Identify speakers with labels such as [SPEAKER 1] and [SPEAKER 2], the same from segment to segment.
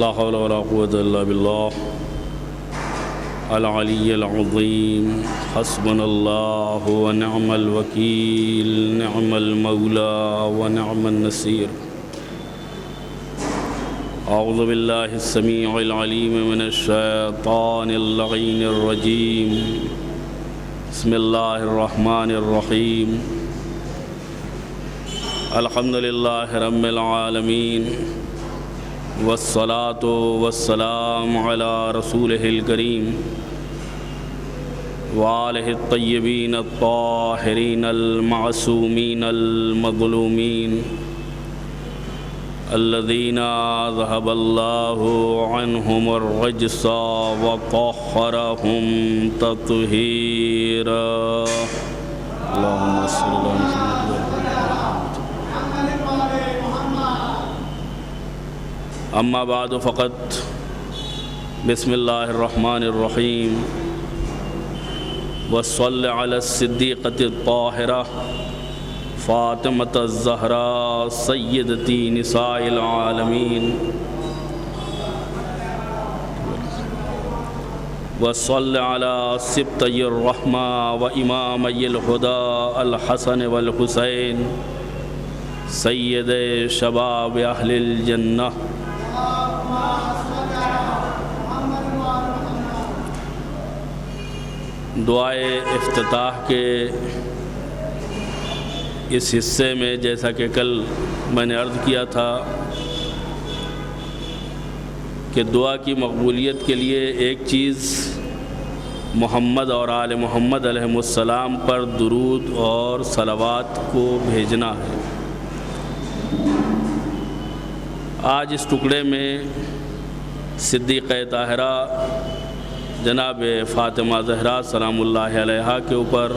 [SPEAKER 1] لا حول ولا قوة إلا بالله العلی العظیم حسبنا اللہ ونعم الوکیل نعم المولا ونعم النصیر اعوذ باللہ السمیع العلیم من الشیطان اللعین الرجیم بسم اللہ الرحمن الرحیم الحمد للہ رب العالمین والصلاة والسلام على رسوله الكريم وآلہ الطیبین الطاہرین المعصومین المظلومین الذین ذهب اللہ عنہم الرجس وطہرہم تطہیرا اللہم صل علی محمد. اما بعد فقط بسم اللہ الرحمن الرحیم وصل علی الصدیقۃ الطاہرہ فاطمۃ الزہراء سیدتی نساء العالمین وصل علی سبطی الرحمہ و امامی الہدی الحسن والحسین سید شباب اہل الجنہ. دعائے افتتاح کے اس حصے میں جیسا کہ کل میں نے عرض کیا تھا کہ دعا کی مقبولیت کے لیے ایک چیز محمد اور آل محمد علیہ السلام پر درود اور صلوات کو بھیجنا ہے. آج اس ٹکڑے میں صدیقہ طاہرہ جناب فاطمہ زہرا سلام اللہ علیہا کے اوپر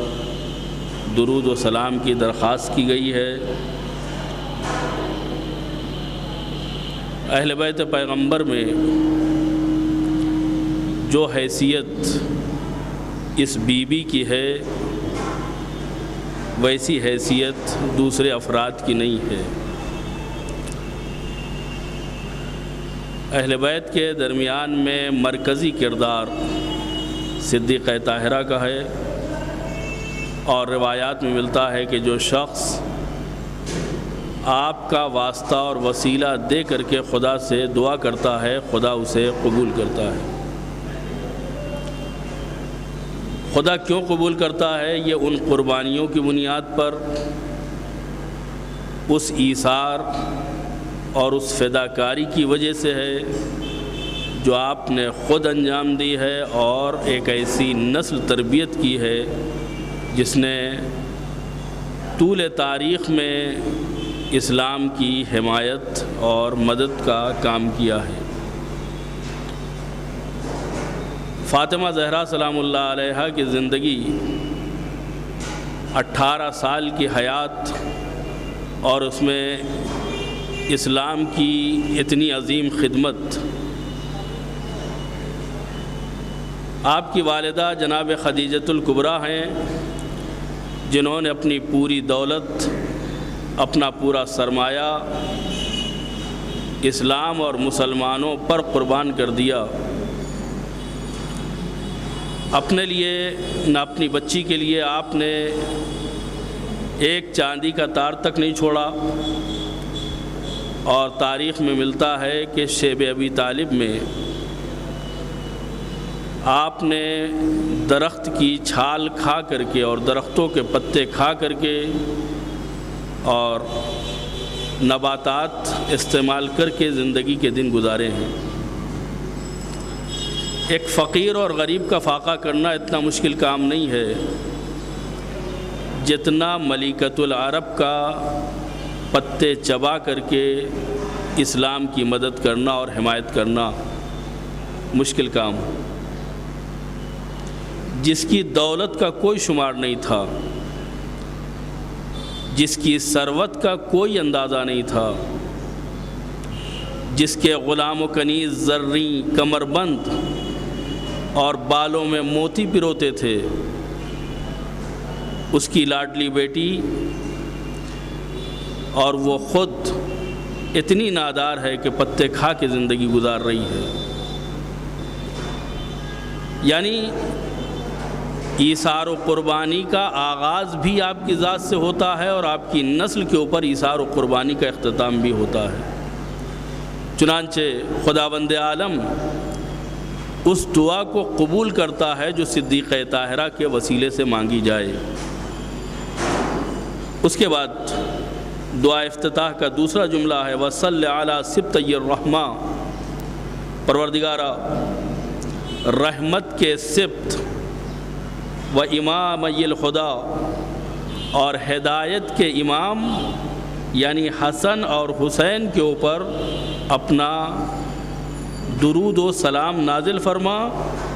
[SPEAKER 1] درود و سلام کی درخواست کی گئی ہے. اہل بیت پیغمبر میں جو حیثیت اس بی بی کی ہے ویسی حیثیت دوسرے افراد کی نہیں ہے. اہل بیت کے درمیان میں مرکزی کردار صدیقہ طاہرہ کا ہے اور روایات میں ملتا ہے کہ جو شخص آپ کا واسطہ اور وسیلہ دے کر کے خدا سے دعا کرتا ہے خدا اسے قبول کرتا ہے. خدا کیوں قبول کرتا ہے؟ یہ ان قربانیوں کی بنیاد پر اس ایثار اور اس فداکاری کی وجہ سے ہے جو آپ نے خود انجام دی ہے اور ایک ایسی نسل تربیت کی ہے جس نے طول تاریخ میں اسلام کی حمایت اور مدد کا کام کیا ہے. فاطمہ زہرا سلام اللہ علیہا کی زندگی 18 سال کی حیات اور اس میں اسلام کی اتنی عظیم خدمت. آپ کی والدہ جناب خدیجۃ الکبریٰ ہیں جنہوں نے اپنی پوری دولت اپنا پورا سرمایہ اسلام اور مسلمانوں پر قربان کر دیا. اپنے لیے نہ اپنی بچی کے لیے آپ نے ایک چاندی کا تار تک نہیں چھوڑا. اور تاریخ میں ملتا ہے کہ شیب ابی طالب میں آپ نے درخت کی چھال کھا کر کے اور درختوں کے پتے کھا کر کے اور نباتات استعمال کر کے زندگی کے دن گزارے ہیں. ایک فقیر اور غریب کا فاقہ کرنا اتنا مشکل کام نہیں ہے جتنا ملکۃ العرب کا پتے چبا کر کے اسلام کی مدد کرنا اور حمایت کرنا مشکل کام. جس کی دولت کا کوئی شمار نہیں تھا، جس کی ثروت کا کوئی اندازہ نہیں تھا، جس کے غلام و کنیز زریں کمر بند اور بالوں میں موتی پروتے تھے، اس کی لاڈلی بیٹی اور وہ خود اتنی نادار ہے کہ پتے کھا کے زندگی گزار رہی ہے۔ یعنی ایثار و قربانی کا آغاز بھی آپ کی ذات سے ہوتا ہے اور آپ کی نسل کے اوپر ایثار و قربانی کا اختتام بھی ہوتا ہے۔ چنانچہ خداوند عالم اس دعا کو قبول کرتا ہے جو صدیقہ طاہرہ کے وسیلے سے مانگی جائے۔ اس کے بعد دعا افتتاح کا دوسرا جملہ ہے وصلی علی سبطی الرحمہ، پروردگارا رحمت کے سبط و امامی الخدا اور ہدایت کے امام یعنی حسن اور حسین کے اوپر اپنا درود و سلام نازل فرما،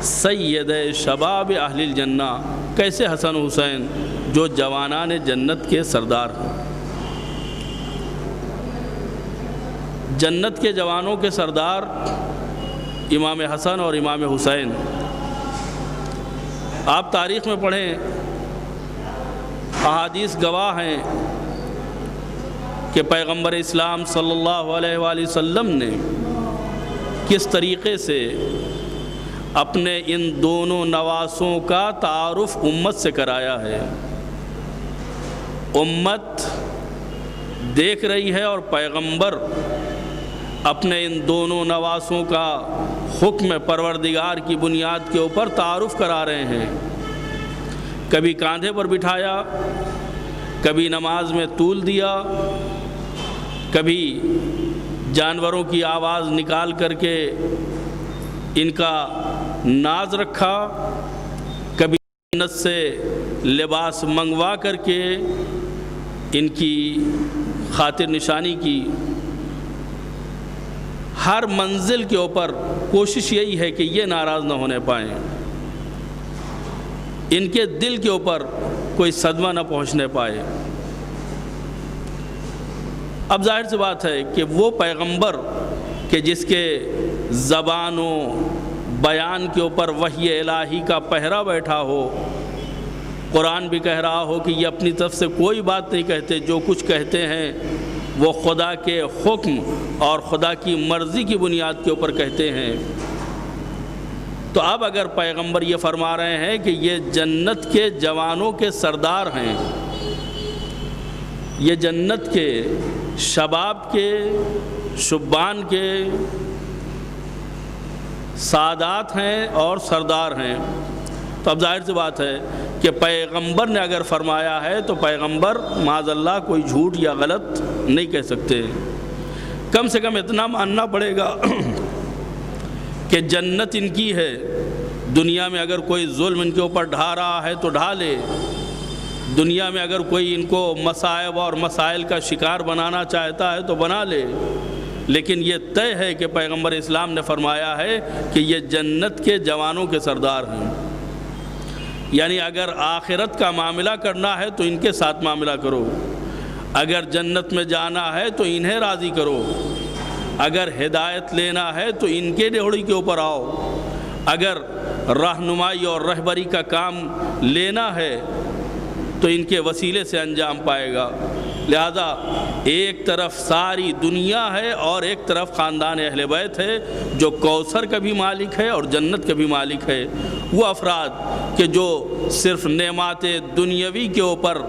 [SPEAKER 1] سید شباب اہل الجنہ، کیسے حسن و حسین جو جوانان جنت کے سردار ہیں، جنت کے جوانوں کے سردار امام حسن اور امام حسین۔ آپ تاریخ میں پڑھیں، احادیث گواہ ہیں کہ پیغمبر اسلام صلی اللہ علیہ وآلہ وسلم نے کس طریقے سے اپنے ان دونوں نواسوں کا تعارف امت سے کرایا ہے۔ امت دیکھ رہی ہے اور پیغمبر اپنے ان دونوں نواسوں کا حکم پروردگار کی بنیاد کے اوپر تعارف کرا رہے ہیں۔ کبھی کاندھے پر بٹھایا، کبھی نماز میں طول دیا، کبھی جانوروں کی آواز نکال کر کے ان کا ناز رکھا، کبھی جنت سے لباس منگوا کر کے ان کی خاطر نشانی کی۔ ہر منزل کے اوپر کوشش یہی ہے کہ یہ ناراض نہ ہونے پائیں، ان کے دل کے اوپر کوئی صدمہ نہ پہنچنے پائے۔ اب ظاہر سی بات ہے کہ وہ پیغمبر کہ جس کے زبان و بیان کے اوپر وحی الہی کا پہرا بیٹھا ہو، قرآن بھی کہہ رہا ہو کہ یہ اپنی طرف سے کوئی بات نہیں کہتے، جو کچھ کہتے ہیں وہ خدا کے حکم اور خدا کی مرضی کی بنیاد کے اوپر کہتے ہیں۔ تو اب اگر پیغمبر یہ فرما رہے ہیں کہ یہ جنت کے جوانوں کے سردار ہیں، یہ جنت کے شباب کے شبان کے سادات ہیں اور سردار ہیں، تو اب ظاہر سی بات ہے کہ پیغمبر نے اگر فرمایا ہے تو پیغمبر معاذ اللہ کوئی جھوٹ یا غلط نہیں کہہ سکتے۔ کم سے کم اتنا ماننا پڑے گا کہ جنت ان کی ہے، دنیا میں اگر کوئی ظلم ان کے اوپر ڈھا رہا ہے تو ڈھا لے، دنیا میں اگر کوئی ان کو مصائب اور مسائل کا شکار بنانا چاہتا ہے تو بنا لے، لیکن یہ طے ہے کہ پیغمبر اسلام نے فرمایا ہے کہ یہ جنت کے جوانوں کے سردار ہیں۔ یعنی اگر آخرت کا معاملہ کرنا ہے تو ان کے ساتھ معاملہ کرو، اگر جنت میں جانا ہے تو انہیں راضی کرو، اگر ہدایت لینا ہے تو ان کے ڈیوڑی کے اوپر آؤ، اگر رہنمائی اور رہبری کا کام لینا ہے تو ان کے وسیلے سے انجام پائے گا۔ لہذا ایک طرف ساری دنیا ہے اور ایک طرف خاندان اہل بیت ہے جو کوثر کا بھی مالک ہے اور جنت کا بھی مالک ہے۔ وہ افراد کہ جو صرف نعمات دنیاوی کے اوپر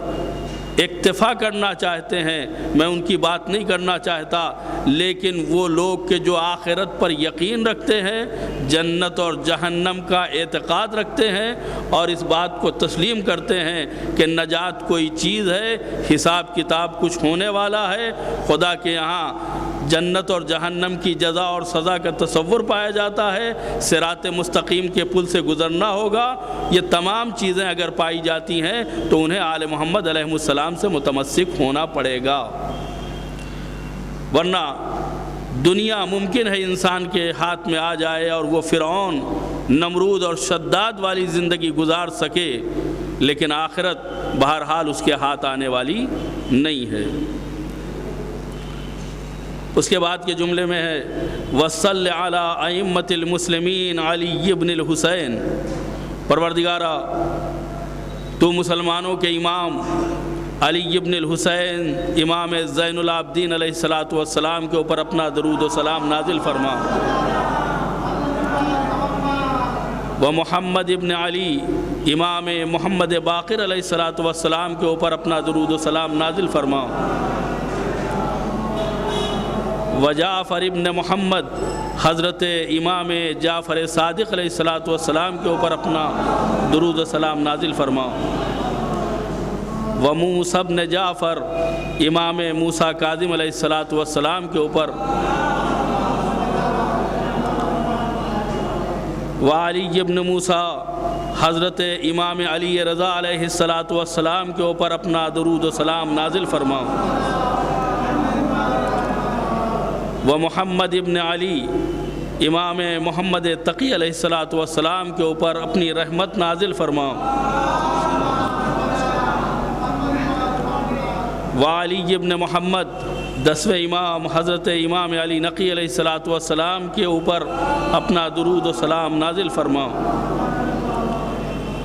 [SPEAKER 1] اکتفا کرنا چاہتے ہیں، میں ان کی بات نہیں کرنا چاہتا، لیکن وہ لوگ کہ جو آخرت پر یقین رکھتے ہیں، جنت اور جہنم کا اعتقاد رکھتے ہیں اور اس بات کو تسلیم کرتے ہیں کہ نجات کوئی چیز ہے، حساب کتاب کچھ ہونے والا ہے، خدا کے یہاں جنت اور جہنم کی جزا اور سزا کا تصور پایا جاتا ہے، صراط مستقیم کے پل سے گزرنا ہوگا، یہ تمام چیزیں اگر پائی جاتی ہیں تو انہیں آل محمد علیہ السلام سے متمسک ہونا پڑے گا، ورنہ دنیا ممکن ہے انسان کے ہاتھ میں آ جائے اور وہ فرعون، نمرود اور شداد والی زندگی گزار سکے، لیکن آخرت بہرحال اس کے ہاتھ آنے والی نہیں ہے۔ اس کے بعد کے جملے میں ہے وصلی علی ائمۃ المسلمین علی ابن الحسین، پروردگارا تو مسلمانوں کے امام علی ابن الحسین امام زین العابدین علیہ الصلاۃ والسلام کے اوپر اپنا درود و سلام نازل فرما، و محمد ابن علی امام محمد باقر علیہ الصلاۃ والسلام کے اوپر اپنا درود و سلام نازل فرما، و جعفر ابن محمد حضرت امام جعفر صادق علیہ الصلاۃ والسلام کے اوپر اپنا درود و سلام نازل فرما، و موسیٰ ابن جعفر امام موسیٰ کاظم علیہ الصلاۃ والسلام کے اوپر، و علی ابن موسیٰ حضرت امام علی رضا علیہ الصلاۃ والسلام کے اوپر اپنا درود و سلام نازل فرما، و محمد ابن علی امام محمد تقی علیہ الصلاۃ والسلام کے اوپر اپنی رحمت نازل فرما، و علی ابن محمد 10ویں امام حضرت امام علی نقی علیہ الصلاۃ والسلام کے اوپر اپنا درود و سلام نازل فرما،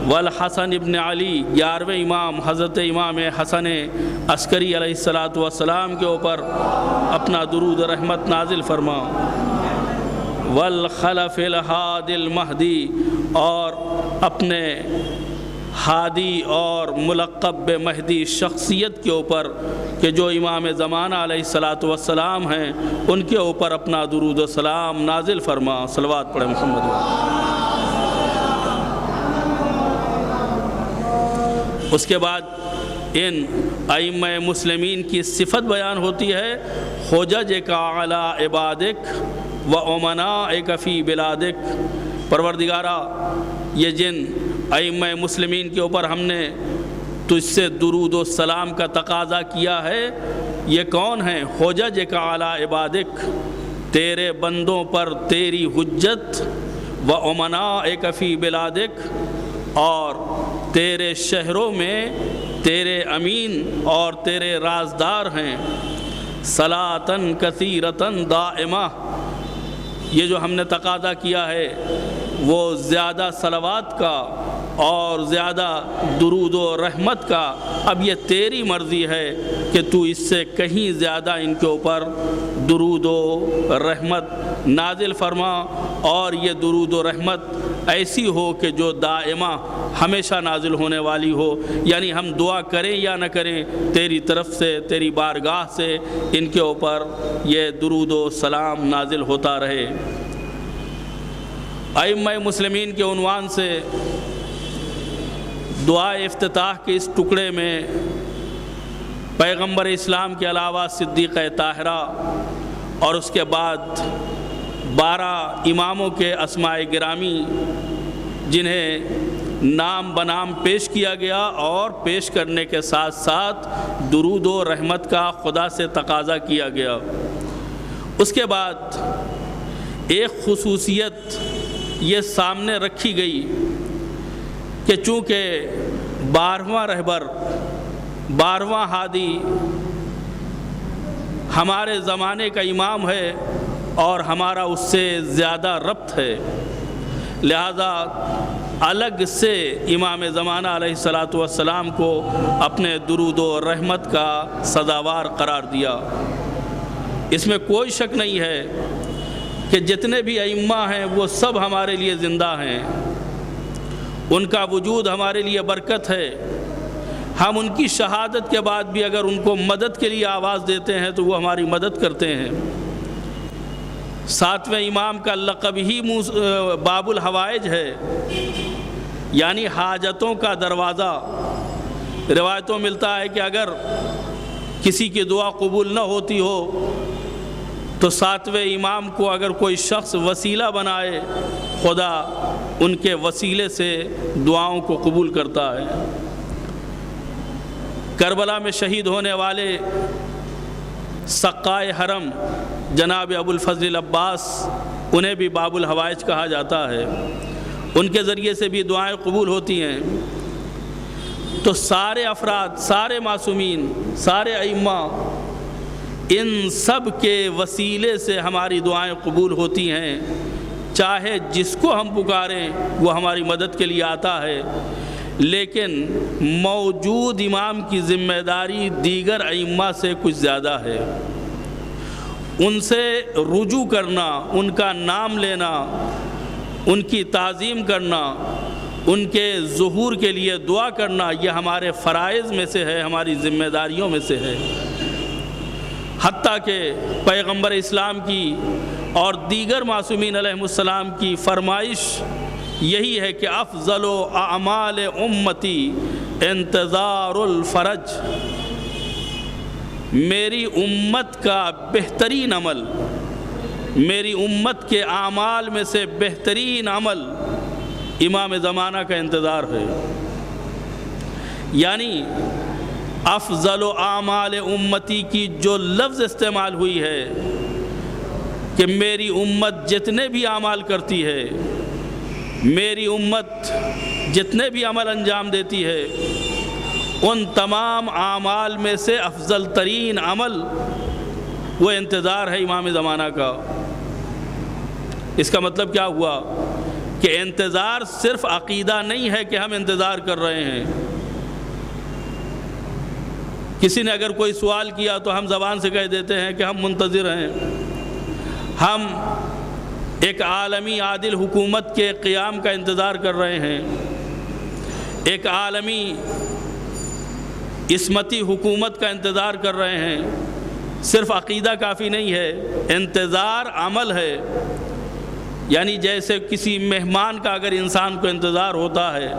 [SPEAKER 1] والحسن ابن علی 11ویں امام حضرت امام حسن عسکری علیہ الصلاۃ والسلام کے اوپر اپنا درود و رحمت نازل فرما، والخلف الہادی المہدی اور اپنے ہادی اور ملقب مہدی شخصیت کے اوپر کہ جو امام زمانہ علیہ الصلاۃ والسلام ہیں ان کے اوپر اپنا درود و سلام نازل فرما۔ صلوات پڑھیں محمد۔ اس کے بعد ان ائمہ مسلمین کی صفت بیان ہوتی ہے، حججک علی عبادک و امنائک فی بلادک۔ پروردگارا، یہ جن ائمہ مسلمین کے اوپر ہم نے تجھ سے درود و سلام کا تقاضا کیا ہے، یہ کون ہیں؟ حججک علی عبادک، تیرے بندوں پر تیری حجت، و امنائک فی بلادک، اور تیرے شہروں میں تیرے امین اور تیرے رازدار ہیں، صلاۃً کثیرۃً دائمہ۔ یہ جو ہم نے تقاضا کیا ہے وہ زیادہ صلوات کا اور زیادہ درود و رحمت کا، اب یہ تیری مرضی ہے کہ تو اس سے کہیں زیادہ ان کے اوپر درود و رحمت نازل فرما، اور یہ درود و رحمت ایسی ہو کہ جو دائمہ ہمیشہ نازل ہونے والی ہو، یعنی ہم دعا کریں یا نہ کریں تیری طرف سے، تیری بارگاہ سے ان کے اوپر یہ درود و سلام نازل ہوتا رہے۔ ائمہ مسلمین کے عنوان سے دعا افتتاح کے اس ٹکڑے میں پیغمبر اسلام کے علاوہ صدیقہ طاہرہ اور اس کے بعد 12 اماموں کے اسماء گرامی جنہیں نام بنام پیش کیا گیا، اور پیش کرنے کے ساتھ ساتھ درود و رحمت کا خدا سے تقاضا کیا گیا۔ اس کے بعد ایک خصوصیت یہ سامنے رکھی گئی کہ چونکہ 12واں رہبر، 12واں ہادی ہمارے زمانے کا امام ہے اور ہمارا اس سے زیادہ ربط ہے، لہذا الگ سے امام زمانہ علیہ الصلاۃ والسلام کو اپنے درود و رحمت کا سزاوار قرار دیا۔ اس میں کوئی شک نہیں ہے کہ جتنے بھی ائمہ ہیں وہ سب ہمارے لیے زندہ ہیں، ان کا وجود ہمارے لیے برکت ہے۔ ہم ان کی شہادت کے بعد بھی اگر ان کو مدد کے لیے آواز دیتے ہیں تو وہ ہماری مدد کرتے ہیں۔ 7ویں امام کا لقب ہی باب الحوائج ہے، یعنی حاجتوں کا دروازہ۔ روایتوں ملتا ہے کہ اگر کسی کی دعا قبول نہ ہوتی ہو تو 7ویں امام کو اگر کوئی شخص وسیلہ بنائے، خدا ان کے وسیلے سے دعاؤں کو قبول کرتا ہے۔ کربلا میں شہید ہونے والے سقائے حرم جناب ابو الفضل العباس، انہیں بھی باب الحوائج کہا جاتا ہے، ان کے ذریعے سے بھی دعائیں قبول ہوتی ہیں۔ تو سارے افراد، سارے معصومین، سارے ائمہ، ان سب کے وسیلے سے ہماری دعائیں قبول ہوتی ہیں، چاہے جس کو ہم پکاریں وہ ہماری مدد کے لیے آتا ہے۔ لیکن موجود امام کی ذمہ داری دیگر ائمہ سے کچھ زیادہ ہے۔ ان سے رجوع کرنا، ان کا نام لینا، ان کی تعظیم کرنا، ان کے ظہور کے لیے دعا کرنا، یہ ہمارے فرائض میں سے ہے، ہماری ذمہ داریوں میں سے ہے۔ حتیٰ کہ پیغمبر اسلام کی اور دیگر معصومین علیہ السلام کی فرمائش یہی ہے کہ افضل اعمال امتی انتظار الفرج، میری امت کا بہترین عمل، میری امت کے اعمال میں سے بہترین عمل امام زمانہ کا انتظار ہے۔ یعنی افضل اعمال امتی کی جو لفظ استعمال ہوئی ہے کہ میری امت جتنے بھی اعمال کرتی ہے، میری امت جتنے بھی عمل انجام دیتی ہے، ان تمام اعمال میں سے افضل ترین عمل وہ انتظار ہے امام زمانہ کا۔ اس کا مطلب کیا ہوا کہ انتظار صرف عقیدہ نہیں ہے کہ ہم انتظار کر رہے ہیں۔ کسی نے اگر کوئی سوال کیا تو ہم زبان سے کہہ دیتے ہیں کہ ہم منتظر ہیں، ہم ایک عالمی عادل حکومت کے قیام کا انتظار کر رہے ہیں، ایک عالمی عصمتی حکومت کا انتظار کر رہے ہیں۔ صرف عقیدہ کافی نہیں ہے، انتظار عمل ہے۔ یعنی جیسے کسی مہمان کا اگر انسان کو انتظار ہوتا ہے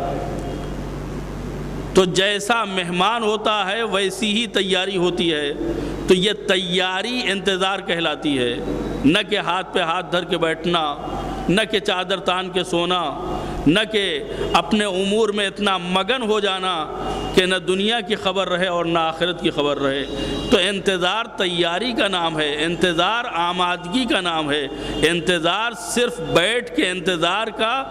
[SPEAKER 1] تو جیسا مہمان ہوتا ہے ویسی ہی تیاری ہوتی ہے، تو یہ تیاری انتظار کہلاتی ہے، نہ کہ ہاتھ پہ ہاتھ دھر کے بیٹھنا، نہ کہ چادر تان کے سونا، نہ کہ اپنے امور میں اتنا مگن ہو جانا کہ نہ دنیا کی خبر رہے اور نہ آخرت کی خبر رہے۔ تو انتظار تیاری کا نام ہے، انتظار آمادگی کا نام ہے، انتظار صرف بیٹھ کے انتظار کا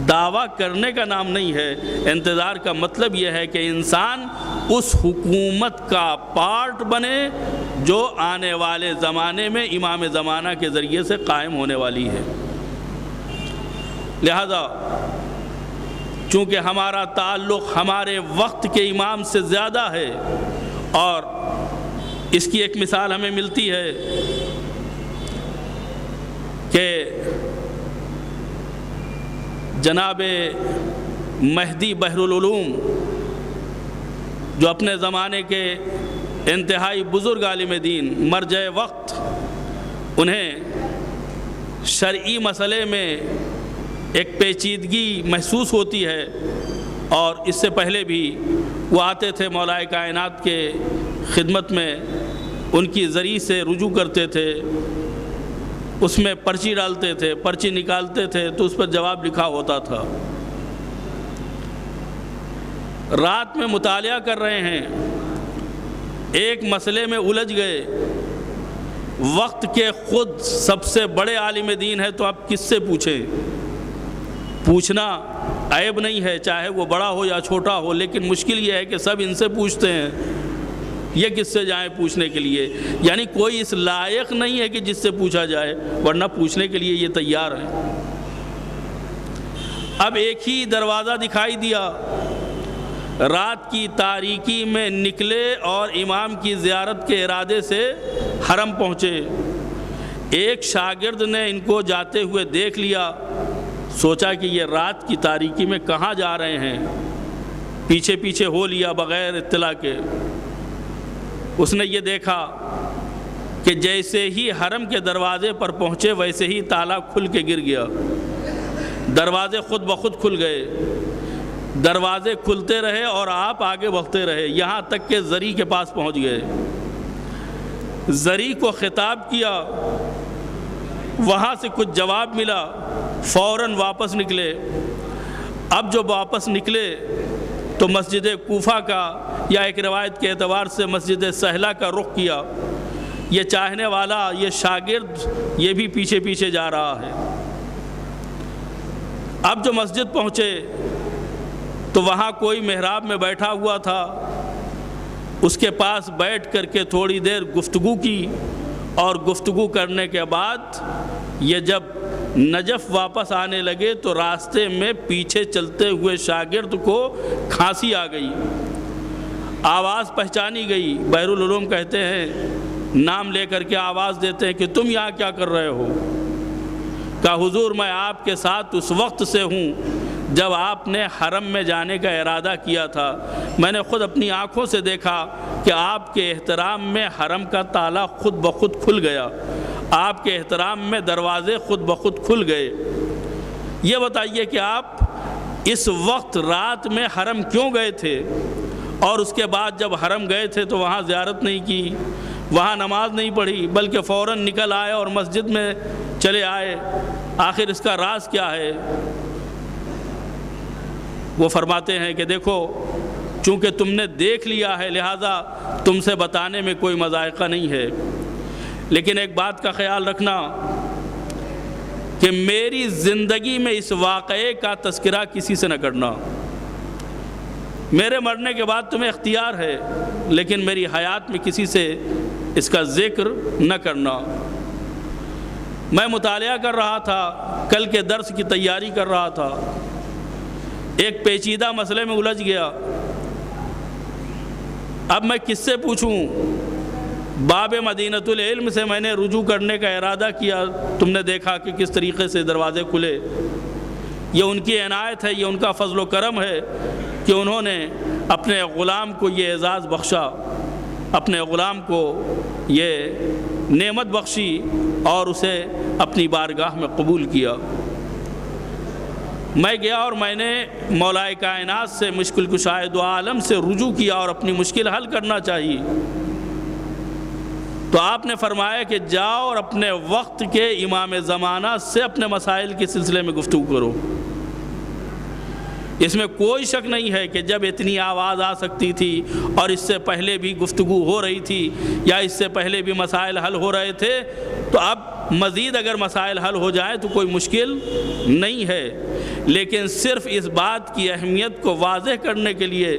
[SPEAKER 1] دعویٰ کرنے کا نام نہیں ہے۔ انتظار کا مطلب یہ ہے کہ انسان اس حکومت کا پارٹ بنے جو آنے والے زمانے میں امام زمانہ کے ذریعے سے قائم ہونے والی ہے۔ لہذا چونکہ ہمارا تعلق ہمارے وقت کے امام سے زیادہ ہے، اور اس کی ایک مثال ہمیں ملتی ہے کہ جناب مہدی بحر العلوم جو اپنے زمانے کے انتہائی بزرگ عالم دین، مرجع وقت، انہیں شرعی مسئلے میں ایک پیچیدگی محسوس ہوتی ہے، اور اس سے پہلے بھی وہ آتے تھے مولا کائنات کے خدمت میں، ان کی ذریعے سے رجوع کرتے تھے، اس میں پرچی ڈالتے تھے، پرچی نکالتے تھے تو اس پر جواب لکھا ہوتا تھا۔ رات میں مطالعہ کر رہے ہیں، ایک مسئلے میں الجھ گئے، وقت کے خود سب سے بڑے عالم دین ہے تو آپ کس سے پوچھیں؟ پوچھنا عیب نہیں ہے، چاہے وہ بڑا ہو یا چھوٹا ہو، لیکن مشکل یہ ہے کہ سب ان سے پوچھتے ہیں، یہ کس سے جائیں پوچھنے کے لیے؟ یعنی کوئی اس لائق نہیں ہے کہ جس سے پوچھا جائے، ورنہ پوچھنے کے لیے یہ تیار ہیں۔ اب ایک ہی دروازہ دکھائی دیا، رات کی تاریکی میں نکلے اور امام کی زیارت کے ارادے سے حرم پہنچے۔ ایک شاگرد نے ان کو جاتے ہوئے دیکھ لیا، سوچا کہ یہ رات کی تاریکی میں کہاں جا رہے ہیں، پیچھے پیچھے ہو لیا بغیر اطلاع کے۔ اس نے یہ دیکھا کہ جیسے ہی حرم کے دروازے پر پہنچے ویسے ہی تالا کھل کے گر گیا، دروازے خود بخود کھل گئے، دروازے کھلتے رہے اور آپ آگے بڑھتے رہے، یہاں تک کہ زری کے پاس پہنچ گئے۔ زری کو خطاب کیا، وہاں سے کچھ جواب ملا، فوراً واپس نکلے۔ اب جب واپس نکلے تو مسجد کوفہ کا، یا ایک روایت کے اعتبار سے مسجد سہلہ کا رخ کیا۔ یہ چاہنے والا، یہ شاگرد، یہ بھی پیچھے پیچھے جا رہا ہے۔ اب جو مسجد پہنچے تو وہاں کوئی محراب میں بیٹھا ہوا تھا، اس کے پاس بیٹھ کر کے تھوڑی دیر گفتگو کی، اور گفتگو کرنے کے بعد یہ جب نجف واپس آنے لگے تو راستے میں پیچھے چلتے ہوئے شاگرد کو کھانسی آ گئی، آواز پہچانی گئی۔ بحر العلوم کہتے ہیں نام لے کر کے آواز دیتے ہیں کہ تم یہاں کیا کر رہے ہو؟ کہا حضور میں آپ کے ساتھ اس وقت سے ہوں جب آپ نے حرم میں جانے کا ارادہ کیا تھا۔ میں نے خود اپنی آنکھوں سے دیکھا کہ آپ کے احترام میں حرم کا تالا خود بخود کھل گیا، آپ کے احترام میں دروازے خود بخود کھل گئے۔ یہ بتائیے کہ آپ اس وقت رات میں حرم کیوں گئے تھے، اور اس کے بعد جب حرم گئے تھے تو وہاں زیارت نہیں کی، وہاں نماز نہیں پڑھی، بلکہ فوراً نکل آئے اور مسجد میں چلے آئے؟ آخر اس کا راز کیا ہے؟ وہ فرماتے ہیں کہ دیکھو چونکہ تم نے دیکھ لیا ہے لہٰذا تم سے بتانے میں کوئی مذائقہ نہیں ہے، لیکن ایک بات کا خیال رکھنا کہ میری زندگی میں اس واقعے کا تذکرہ کسی سے نہ کرنا۔ میرے مرنے کے بعد تمہیں اختیار ہے، لیکن میری حیات میں کسی سے اس کا ذکر نہ کرنا۔ میں مطالعہ کر رہا تھا، کل کے درس کی تیاری کر رہا تھا، ایک پیچیدہ مسئلے میں الجھ گیا۔ اب میں کس سے پوچھوں؟ باب مدینۃ العلم سے میں نے رجوع کرنے کا ارادہ کیا، تم نے دیکھا کہ کس طریقے سے دروازے کھلے۔ یہ ان کی عنایت ہے، یہ ان کا فضل و کرم ہے کہ انہوں نے اپنے غلام کو یہ اعزاز بخشا، اپنے غلام کو یہ نعمت بخشی اور اسے اپنی بارگاہ میں قبول کیا۔ میں گیا اور میں نے مولا کائنات سے، مشکل کشائے دو عالم سے رجوع کیا اور اپنی مشکل حل کرنا چاہیے۔ تو آپ نے فرمایا کہ جاؤ اور اپنے وقت کے امام زمانہ سے اپنے مسائل کے سلسلے میں گفتگو کرو۔ اس میں کوئی شک نہیں ہے کہ جب اتنی آواز آ سکتی تھی اور اس سے پہلے بھی گفتگو ہو رہی تھی یا اس سے پہلے بھی مسائل حل ہو رہے تھے، تو اب مزید اگر مسائل حل ہو جائیں تو کوئی مشکل نہیں ہے، لیکن صرف اس بات کی اہمیت کو واضح کرنے کے لیے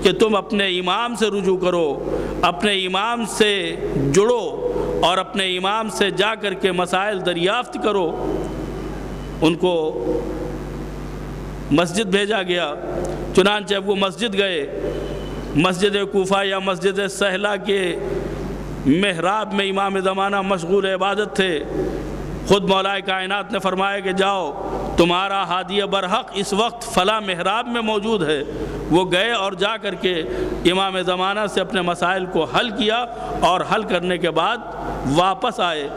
[SPEAKER 1] کہ تم اپنے امام سے رجوع کرو، اپنے امام سے جڑو اور اپنے امام سے جا کر کے مسائل دریافت کرو۔ ان کو مسجد بھیجا گیا، چنانچہ وہ مسجد گئے۔ مسجد کوفہ یا مسجد سہلہ کے محراب میں امام زمانہ مشغول عبادت تھے۔ خود مولا کائنات نے فرمایا کہ جاؤ تمہارا ہادی برحق اس وقت فلاں محراب میں موجود ہے۔ وہ گئے اور جا کر کے امام زمانہ سے اپنے مسائل کو حل کیا اور حل کرنے کے بعد واپس آئے۔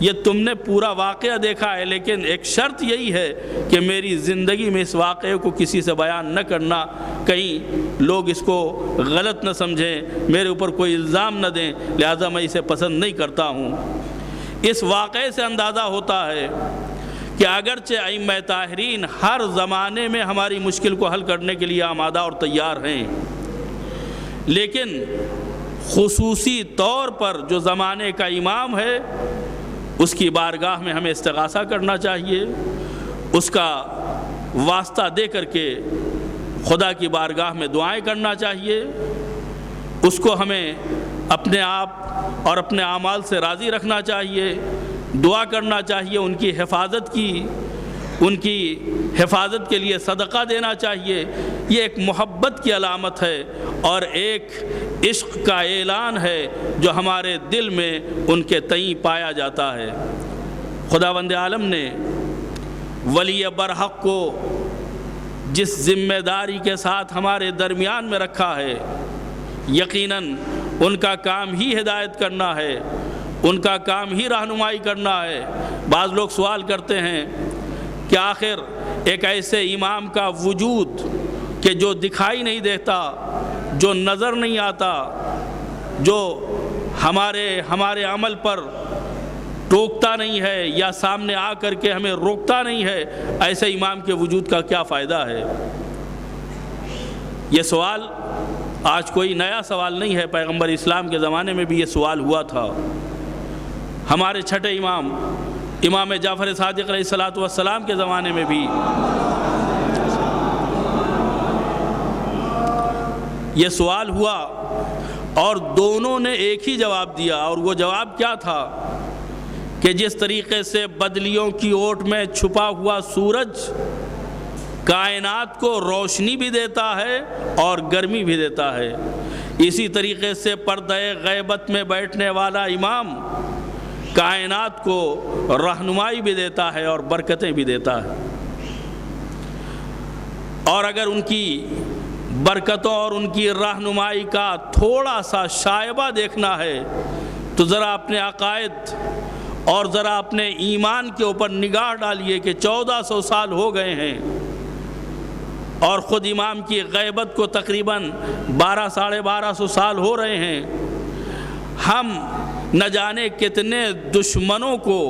[SPEAKER 1] یہ تم نے پورا واقعہ دیکھا ہے، لیکن ایک شرط یہی ہے کہ میری زندگی میں اس واقعے کو کسی سے بیان نہ کرنا، کہیں لوگ اس کو غلط نہ سمجھیں، میرے اوپر کوئی الزام نہ دیں، لہذا میں اسے پسند نہیں کرتا ہوں۔ اس واقعے سے اندازہ ہوتا ہے کہ اگرچہ ائمہ طاہرین ہر زمانے میں ہماری مشکل کو حل کرنے کے لیے آمادہ اور تیار ہیں، لیکن خصوصی طور پر جو زمانے کا امام ہے اس کی بارگاہ میں ہمیں استغاثہ کرنا چاہیے، اس کا واسطہ دے کر کے خدا کی بارگاہ میں دعائیں کرنا چاہیے، اس کو ہمیں اپنے آپ اور اپنے اعمال سے راضی رکھنا چاہیے، دعا کرنا چاہیے، ان کی حفاظت کے لیے صدقہ دینا چاہیے۔ یہ ایک محبت کی علامت ہے اور ایک عشق کا اعلان ہے جو ہمارے دل میں ان کے تئیں پایا جاتا ہے۔ خداوند عالم نے ولی برحق کو جس ذمہ داری کے ساتھ ہمارے درمیان میں رکھا ہے، یقیناً ان کا کام ہی ہدایت کرنا ہے، ان کا کام ہی رہنمائی کرنا ہے۔ بعض لوگ سوال کرتے ہیں کہ آخر ایک ایسے امام کا وجود کہ جو دکھائی نہیں دیتا، جو نظر نہیں آتا، جو ہمارے عمل پر ٹوکتا نہیں ہے یا سامنے آ کر کے ہمیں روکتا نہیں ہے، ایسے امام کے وجود کا کیا فائدہ ہے؟ یہ سوال آج کوئی نیا سوال نہیں ہے، پیغمبر اسلام کے زمانے میں بھی یہ سوال ہوا تھا۔ ہمارے چھٹے امام جعفر صادق علیہ الصلوۃ والسلام کے زمانے میں بھی یہ سوال ہوا اور دونوں نے ایک ہی جواب دیا، اور وہ جواب کیا تھا کہ جس طریقے سے بدلیوں کی اوٹ میں چھپا ہوا سورج کائنات کو روشنی بھی دیتا ہے اور گرمی بھی دیتا ہے، اسی طریقے سے پردہ غیبت میں بیٹھنے والا امام کائنات کو رہنمائی بھی دیتا ہے اور برکتیں بھی دیتا ہے۔ اور اگر ان کی برکتوں اور ان کی رہنمائی کا تھوڑا سا شائبہ دیکھنا ہے تو ذرا اپنے عقائد اور ذرا اپنے ایمان کے اوپر نگاہ ڈالیے کہ 1400 سال ہو گئے ہیں اور خود امام کی غیبت کو تقریباً 1200-1250 سال ہو رہے ہیں۔ ہم نہ جانے کتنے دشمنوں کو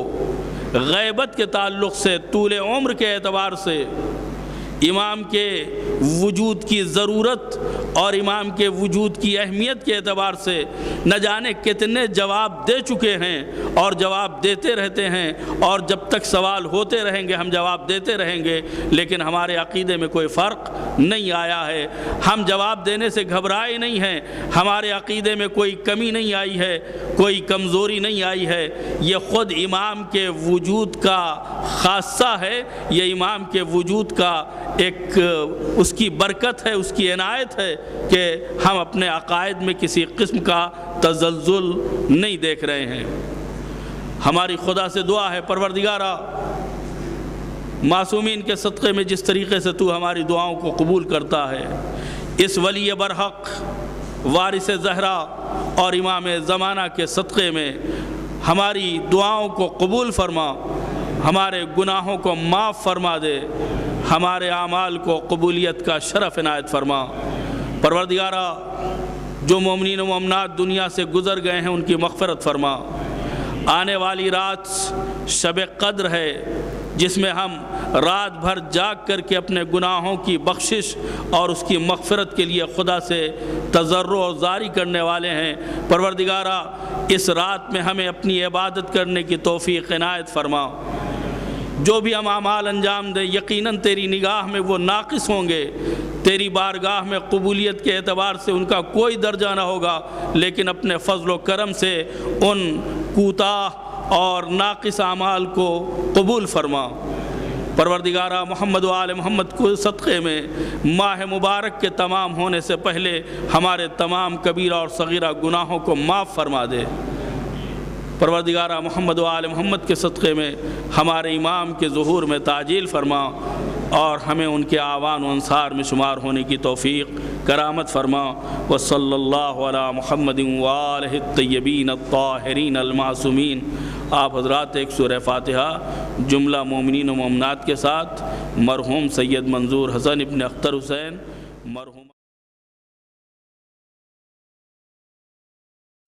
[SPEAKER 1] غیبت کے تعلق سے، طول عمر کے اعتبار سے، امام کے وجود کی ضرورت اور امام کے وجود کی اہمیت کے اعتبار سے نہ جانے کتنے جواب دے چکے ہیں اور جواب دیتے رہتے ہیں، اور جب تک سوال ہوتے رہیں گے ہم جواب دیتے رہیں گے، لیکن ہمارے عقیدے میں کوئی فرق نہیں آیا ہے۔ ہم جواب دینے سے گھبرائے نہیں ہیں، ہمارے عقیدے میں کوئی کمی نہیں آئی ہے، کوئی کمزوری نہیں آئی ہے۔ یہ خود امام کے وجود کا خاصہ ہے، یہ امام کے وجود کا ایک اس کی برکت ہے، اس کی عنایت ہے کہ ہم اپنے عقائد میں کسی قسم کا تزلزل نہیں دیکھ رہے ہیں۔ ہماری خدا سے دعا ہے، پروردگارا معصومین کے صدقے میں جس طریقے سے تو ہماری دعاؤں کو قبول کرتا ہے، اس ولی برحق وارث زہرا اور امام زمانہ کے صدقے میں ہماری دعاؤں کو قبول فرما، ہمارے گناہوں کو معاف فرما دے، ہمارے اعمال کو قبولیت کا شرف عنایت فرما۔ پروردگارا جو مومنین و مومنات دنیا سے گزر گئے ہیں ان کی مغفرت فرما۔ آنے والی رات شب قدر ہے، جس میں ہم رات بھر جاگ کر کے اپنے گناہوں کی بخشش اور اس کی مغفرت کے لیے خدا سے تضرع و زاری کرنے والے ہیں۔ پروردگارا اس رات میں ہمیں اپنی عبادت کرنے کی توفیق عنایت فرما۔ جو بھی ہم اعمال انجام دیں یقیناً تیری نگاہ میں وہ ناقص ہوں گے، تیری بارگاہ میں قبولیت کے اعتبار سے ان کا کوئی درجہ نہ ہوگا، لیکن اپنے فضل و کرم سے ان کوتاہ اور ناقص اعمال کو قبول فرما۔ پروردگارہ محمد و آل محمد کو صدقے میں ماہ مبارک کے تمام ہونے سے پہلے ہمارے تمام کبیرہ اور صغیرہ گناہوں کو معاف فرما دے۔ پروردگارہ محمد و آل محمد کے صدقے میں ہمارے امام کے ظہور میں تعجیل فرما اور ہمیں ان کے اعوان و انصار میں شمار ہونے کی توفیق کرامت فرما۔ وصلی اللہ علی محمد وآلہ الطیبین الطاہرین المعصومین۔ آپ حضرات ایک سورہ فاتحہ جملہ مومنین و مومنات کے ساتھ مرحوم سید منظور حسن ابن اختر حسین، مرحوم